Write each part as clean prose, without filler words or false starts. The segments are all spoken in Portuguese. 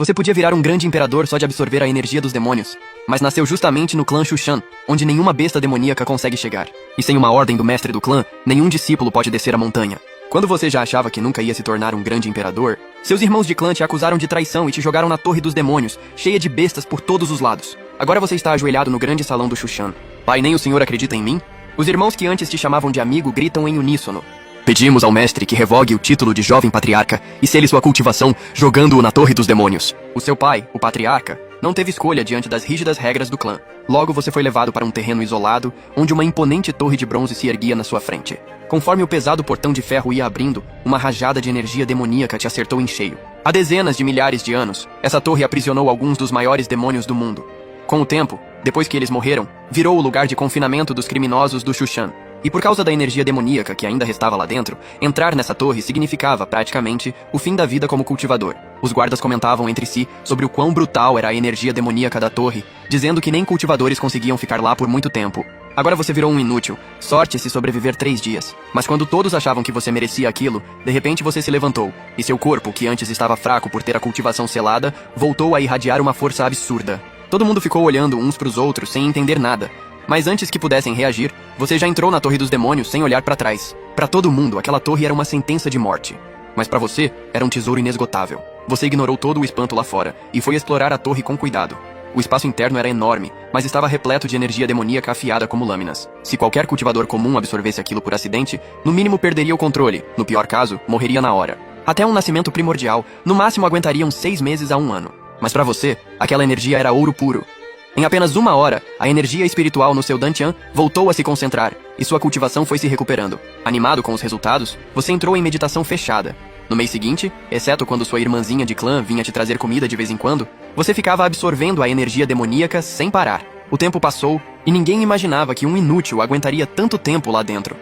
Você podia virar um grande imperador só de absorver a energia dos demônios, mas nasceu justamente no clã Shushan, onde nenhuma besta demoníaca consegue chegar. E sem uma ordem do mestre do clã, nenhum discípulo pode descer a montanha. Quando você já achava que nunca ia se tornar um grande imperador, seus irmãos de clã te acusaram de traição e te jogaram na Torre dos Demônios, cheia de bestas por todos os lados. Agora você está ajoelhado no grande salão do Shushan. Pai, nem o senhor acredita em mim? Os irmãos que antes te chamavam de amigo gritam em uníssono. Pedimos ao mestre que revogue o título de jovem patriarca e sele sua cultivação, jogando-o na Torre dos Demônios. O seu pai, o patriarca, não teve escolha diante das rígidas regras do clã. Logo você foi levado para um terreno isolado, onde uma imponente torre de bronze se erguia na sua frente. Conforme o pesado portão de ferro ia abrindo, uma rajada de energia demoníaca te acertou em cheio. Há dezenas de milhares de anos, essa torre aprisionou alguns dos maiores demônios do mundo. Com o tempo, depois que eles morreram, virou o lugar de confinamento dos criminosos do Shushan. E por causa da energia demoníaca que ainda restava lá dentro, entrar nessa torre significava, praticamente, o fim da vida como cultivador. Os guardas comentavam entre si sobre o quão brutal era a energia demoníaca da torre, dizendo que nem cultivadores conseguiam ficar lá por muito tempo. Agora você virou um inútil, sorte se sobreviver 3 dias. Mas quando todos achavam que você merecia aquilo, de repente você se levantou, e seu corpo, que antes estava fraco por ter a cultivação selada, voltou a irradiar uma força absurda. Todo mundo ficou olhando uns pros outros sem entender nada. Mas antes que pudessem reagir, você já entrou na Torre dos Demônios sem olhar para trás. Para todo mundo, aquela torre era uma sentença de morte. Mas para você, era um tesouro inesgotável. Você ignorou todo o espanto lá fora e foi explorar a torre com cuidado. O espaço interno era enorme, mas estava repleto de energia demoníaca afiada como lâminas. Se qualquer cultivador comum absorvesse aquilo por acidente, no mínimo perderia o controle, no pior caso, morreria na hora. Até um nascimento primordial, no máximo aguentariam 6 meses a 1 ano. Mas para você, aquela energia era ouro puro. Em apenas 1 hora, a energia espiritual no seu Dantian voltou a se concentrar, e sua cultivação foi se recuperando. Animado com os resultados, você entrou em meditação fechada. No mês seguinte, exceto quando sua irmãzinha de clã vinha te trazer comida de vez em quando, você ficava absorvendo a energia demoníaca sem parar. O tempo passou, e ninguém imaginava que um inútil aguentaria tanto tempo lá dentro.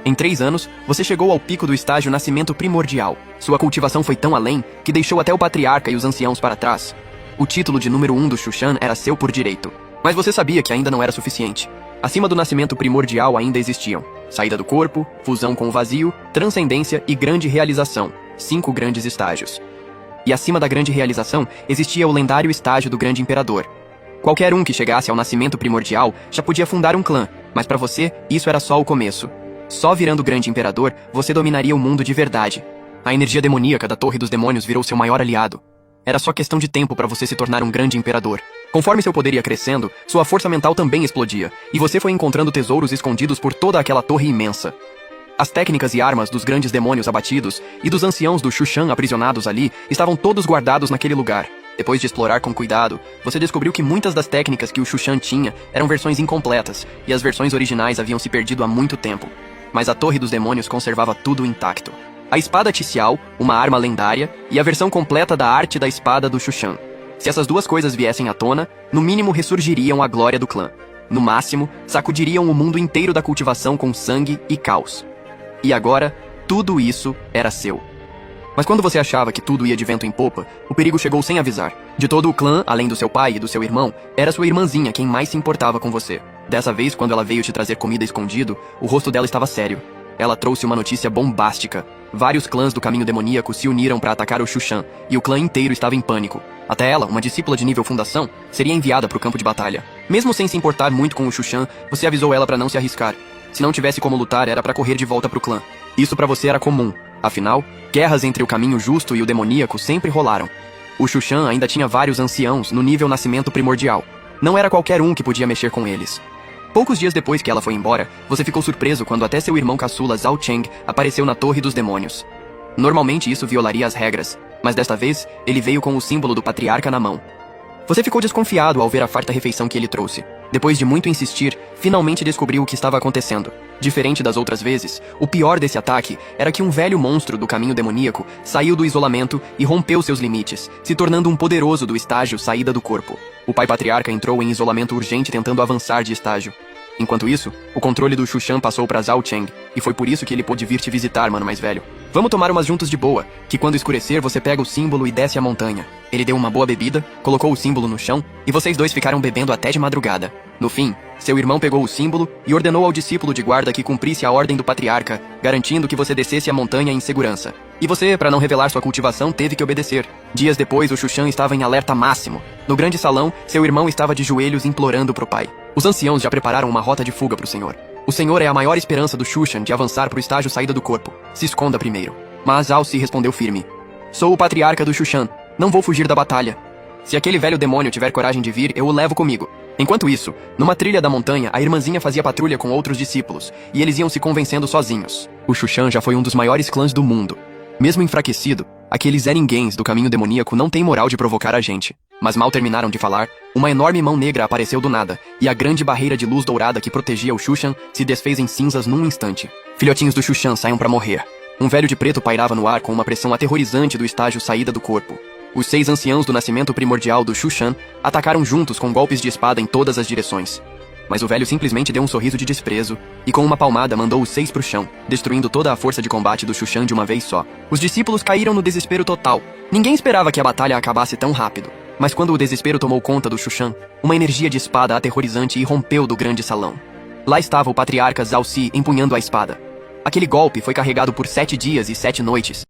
Em 3 anos, você chegou ao pico do estágio nascimento primordial. Sua cultivação foi tão além, que deixou até o patriarca e os anciãos para trás. O título de número 1 do Shushan era seu por direito. Mas você sabia que ainda não era suficiente. Acima do nascimento primordial ainda existiam saída do corpo, fusão com o vazio, transcendência e grande realização. 5 grandes estágios. E acima da grande realização existia o lendário estágio do grande imperador. Qualquer um que chegasse ao nascimento primordial já podia fundar um clã, mas para você isso era só o começo. Só virando grande imperador você dominaria o mundo de verdade. A energia demoníaca da Torre dos Demônios virou seu maior aliado. Era só questão de tempo para você se tornar um grande imperador. Conforme seu poder ia crescendo, sua força mental também explodia, e você foi encontrando tesouros escondidos por toda aquela torre imensa. As técnicas e armas dos grandes demônios abatidos e dos anciãos do Shushan aprisionados ali estavam todos guardados naquele lugar. Depois de explorar com cuidado, você descobriu que muitas das técnicas que o Shushan tinha eram versões incompletas, e as versões originais haviam se perdido há muito tempo. Mas a Torre dos Demônios conservava tudo intacto. A espada Ticial, uma arma lendária, e a versão completa da arte da espada do Shushan. Se essas duas coisas viessem à tona, no mínimo ressurgiriam a glória do clã. No máximo, sacudiriam o mundo inteiro da cultivação com sangue e caos. E agora, tudo isso era seu. Mas quando você achava que tudo ia de vento em popa, o perigo chegou sem avisar. De todo o clã, além do seu pai e do seu irmão, era sua irmãzinha quem mais se importava com você. Dessa vez, quando ela veio te trazer comida escondido, o rosto dela estava sério. Ela trouxe uma notícia bombástica. Vários clãs do caminho demoníaco se uniram para atacar o Shushan, e o clã inteiro estava em pânico. Até ela, uma discípula de nível fundação, seria enviada para o campo de batalha. Mesmo sem se importar muito com o Shushan, você avisou ela para não se arriscar. Se não tivesse como lutar, era para correr de volta pro clã. Isso para você era comum. Afinal, guerras entre o caminho justo e o demoníaco sempre rolaram. O Shushan ainda tinha vários anciãos no nível nascimento primordial. Não era qualquer um que podia mexer com eles. Poucos dias depois que ela foi embora, você ficou surpreso quando até seu irmão caçula Zhao Cheng apareceu na Torre dos Demônios. Normalmente isso violaria as regras, mas desta vez ele veio com o símbolo do patriarca na mão. Você ficou desconfiado ao ver a farta refeição que ele trouxe. Depois de muito insistir, finalmente descobriu o que estava acontecendo. Diferente das outras vezes, o pior desse ataque era que um velho monstro do caminho demoníaco saiu do isolamento e rompeu seus limites, se tornando um poderoso do estágio saída do corpo. O pai patriarca entrou em isolamento urgente tentando avançar de estágio. Enquanto isso, o controle do Shushan passou para Zhao Cheng, e foi por isso que ele pôde vir te visitar, mano mais velho. Vamos tomar umas juntos de boa, que quando escurecer você pega o símbolo e desce a montanha. Ele deu uma boa bebida, colocou o símbolo no chão, e vocês dois ficaram bebendo até de madrugada. No fim, seu irmão pegou o símbolo e ordenou ao discípulo de guarda que cumprisse a ordem do patriarca, garantindo que você descesse a montanha em segurança. E você, para não revelar sua cultivação, teve que obedecer. Dias depois, o Shushan estava em alerta máximo. No grande salão, seu irmão estava de joelhos implorando pro pai. Os anciãos já prepararam uma rota de fuga pro senhor. O senhor é a maior esperança do Shushan de avançar pro estágio saída do corpo. Se esconda primeiro. Mas Alce respondeu firme. Sou o patriarca do Shushan. Não vou fugir da batalha. Se aquele velho demônio tiver coragem de vir, eu o levo comigo. Enquanto isso, numa trilha da montanha, a irmãzinha fazia patrulha com outros discípulos, e eles iam se convencendo sozinhos. O Shushan já foi um dos maiores clãs do mundo. Mesmo enfraquecido, aqueles ninguéms do caminho demoníaco não têm moral de provocar a gente. Mas mal terminaram de falar, uma enorme mão negra apareceu do nada, e a grande barreira de luz dourada que protegia o Shushan se desfez em cinzas num instante. Filhotinhos do Shushan saiam pra morrer. Um velho de preto pairava no ar com uma pressão aterrorizante do estágio saída do corpo. Os 6 anciãos do nascimento primordial do Shushan atacaram juntos com golpes de espada em todas as direções. Mas o velho simplesmente deu um sorriso de desprezo e com uma palmada mandou os 6 pro chão, destruindo toda a força de combate do Shushan de uma vez só. Os discípulos caíram no desespero total. Ninguém esperava que a batalha acabasse tão rápido. Mas quando o desespero tomou conta do Shushan, uma energia de espada aterrorizante irrompeu do grande salão. Lá estava o patriarca Zhao Si empunhando a espada. Aquele golpe foi carregado por 7 dias e 7 noites.